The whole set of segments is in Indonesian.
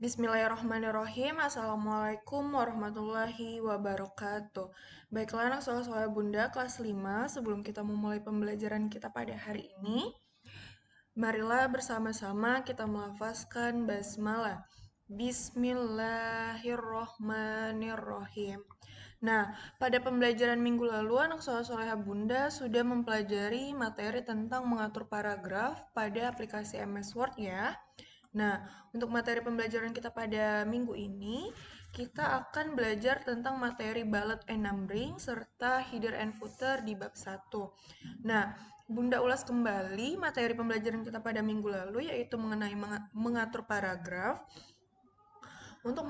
Bismillahirrahmanirrahim. Assalamualaikum warahmatullahi wabarakatuh. Baiklah anak soleh-soleh bunda kelas 5, sebelum kita memulai pembelajaran kita pada hari ini, marilah bersama-sama kita melafazkan basmalah. Bismillahirrahmanirrahim. Nah, pada pembelajaran minggu lalu, anak soleh-soleha bunda sudah mempelajari materi tentang mengatur paragraf pada aplikasi MS Word ya. Nah, untuk materi pembelajaran kita pada minggu ini, kita akan belajar tentang materi bullet and numbering serta header and footer di bab 1. Nah, Bunda ulas kembali materi pembelajaran kita pada minggu lalu, yaitu mengenai mengatur paragraf. Untuk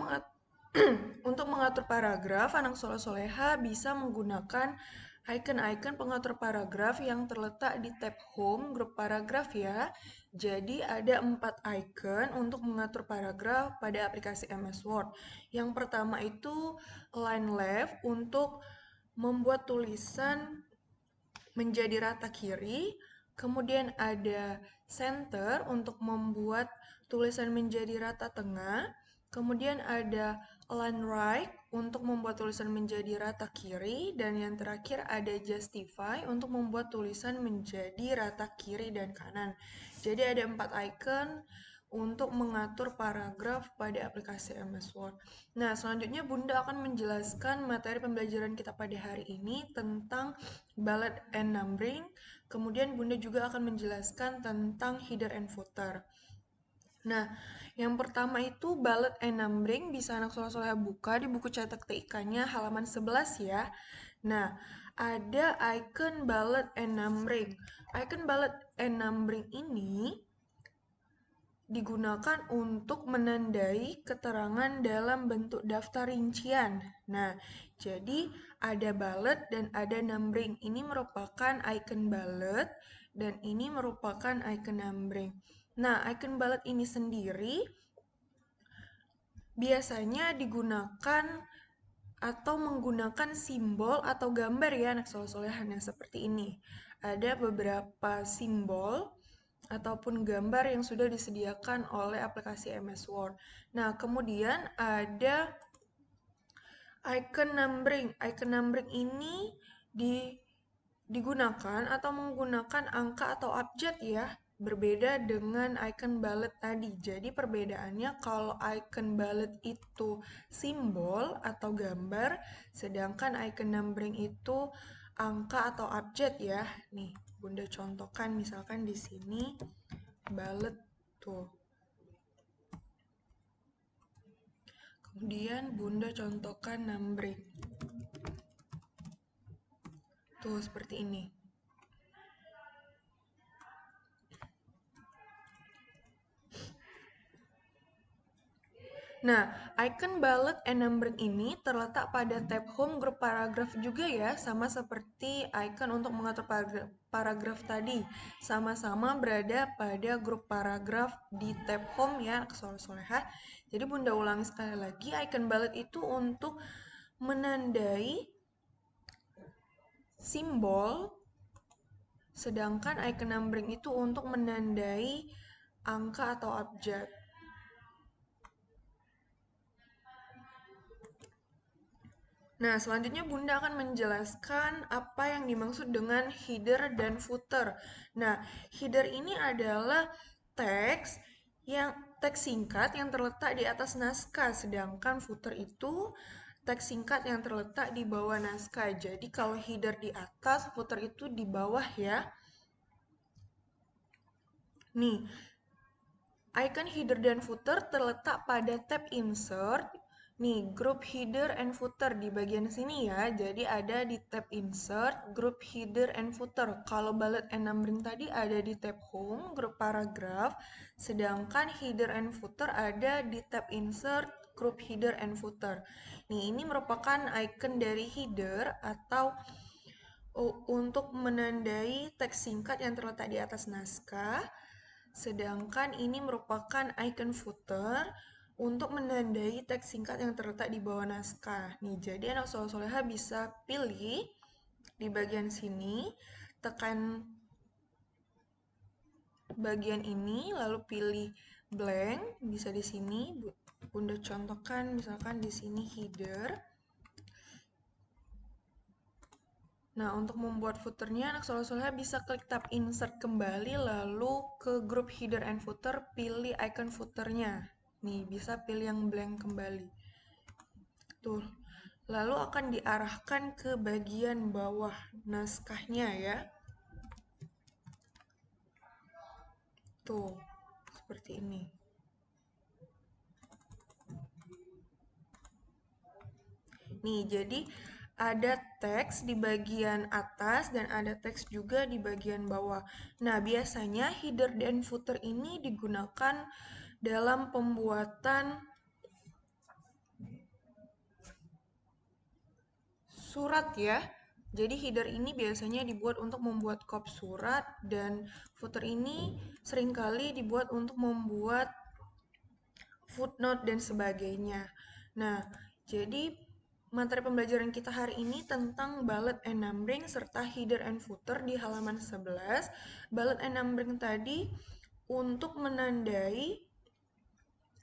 untuk mengatur paragraf, anak soleh-soleha bisa menggunakan icon-icon pengatur paragraf yang terletak di tab Home grup paragraf ya. Jadi ada 4 icon untuk mengatur paragraf pada aplikasi MS Word. Yang pertama itu line left untuk membuat tulisan menjadi rata kiri. Kemudian ada center untuk membuat tulisan menjadi rata tengah. Kemudian ada align right untuk membuat tulisan menjadi rata kiri. Dan yang terakhir ada justify untuk membuat tulisan menjadi rata kiri dan kanan. Jadi ada 4 icon untuk mengatur paragraf pada aplikasi MS Word. Nah, selanjutnya Bunda akan menjelaskan materi pembelajaran kita pada hari ini tentang bullet and numbering. Kemudian Bunda juga akan menjelaskan tentang header and footer. Nah, yang pertama itu bullet and numbering bisa anak soleh-soleh buka di buku cetak TIK-nya halaman 11 ya. Nah, ada icon bullet and numbering. Icon bullet and numbering ini digunakan untuk menandai keterangan dalam bentuk daftar rincian. Nah, jadi ada bullet dan ada numbering. Ini merupakan icon bullet dan ini merupakan icon numbering. Nah, icon bullet ini sendiri biasanya digunakan atau menggunakan simbol atau gambar ya anak soleh-solehan yang seperti ini. Ada beberapa simbol ataupun gambar yang sudah disediakan oleh aplikasi MS Word. Nah, kemudian ada icon numbering. Icon numbering ini digunakan atau menggunakan angka atau abjad ya. Berbeda dengan icon bullet tadi. Jadi perbedaannya kalau icon bullet itu simbol atau gambar, sedangkan icon numbering itu angka atau abjad ya. Nih, Bunda contohkan misalkan di sini bullet tuh. Kemudian Bunda contohkan numbering. Tuh seperti ini. Nah, icon bullet and numbering ini terletak pada tab home grup paragraf juga ya, sama seperti icon untuk mengatur paragraf tadi. Sama-sama berada pada grup paragraf di tab home ya, soleh-soleha. Jadi Bunda ulangi sekali lagi, icon bullet itu untuk menandai simbol, sedangkan icon numbering itu untuk menandai angka atau abjad. Nah, selanjutnya Bunda akan menjelaskan apa yang dimaksud dengan header dan footer. Nah, header ini adalah teks singkat yang terletak di atas naskah, sedangkan footer itu teks singkat yang terletak di bawah naskah. Jadi kalau header di atas, footer itu di bawah ya. Nih, icon header dan footer terletak pada tab insert. Nih, group header and footer di bagian sini ya. Jadi ada di tab insert, group header and footer. Kalau bullet and numbering tadi ada di tab home, group paragraph. Sedangkan header and footer ada di tab insert, group header and footer. Nih, ini merupakan icon dari header atau untuk menandai teks singkat yang terletak di atas naskah. Sedangkan ini merupakan icon footer untuk menandai teks singkat yang terletak di bawah naskah. Nih, jadi anak soleh-soleha bisa pilih di bagian sini, tekan bagian ini, lalu pilih blank, bisa di sini. Bunda contohkan misalkan di sini header. Nah, untuk membuat footernya, anak soleh-soleha bisa klik tab insert kembali, lalu ke grup header and footer, pilih icon footernya. Nih, bisa pilih yang blank kembali. Tuh, lalu akan diarahkan ke bagian bawah naskahnya ya. Tuh, seperti ini. Nih, jadi ada teks di bagian atas dan ada teks juga di bagian bawah. Nah, biasanya header dan footer ini digunakan dalam pembuatan surat ya. Jadi header ini biasanya dibuat untuk membuat kop surat dan footer ini seringkali dibuat untuk membuat footnote dan sebagainya. Nah, jadi materi pembelajaran kita hari ini tentang bullet and numbering serta header and footer di halaman 11. Bullet and numbering tadi untuk menandai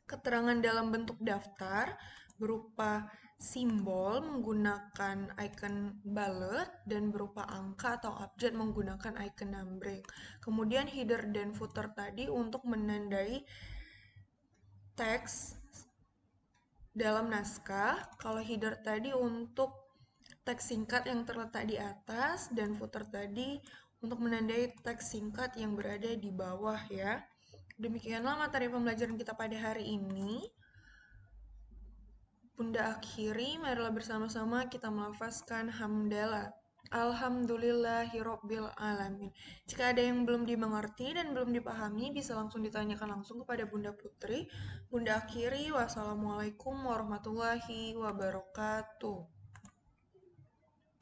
keterangan dalam bentuk daftar berupa simbol menggunakan icon bullet dan berupa angka atau abjad menggunakan icon numbering. Kemudian header dan footer tadi untuk menandai teks dalam naskah. Kalau header tadi untuk teks singkat yang terletak di atas dan footer tadi untuk menandai teks singkat yang berada di bawah ya. Demikianlah materi pembelajaran kita pada hari ini. Bunda akhiri, marilah bersama-sama kita melafazkan hamdalah. Alhamdulillahirobbil alamin. Jika ada yang belum dimengerti dan belum dipahami, bisa langsung ditanyakan langsung kepada Bunda Putri. Bunda akhiri, wassalamualaikum warahmatullahi wabarakatuh.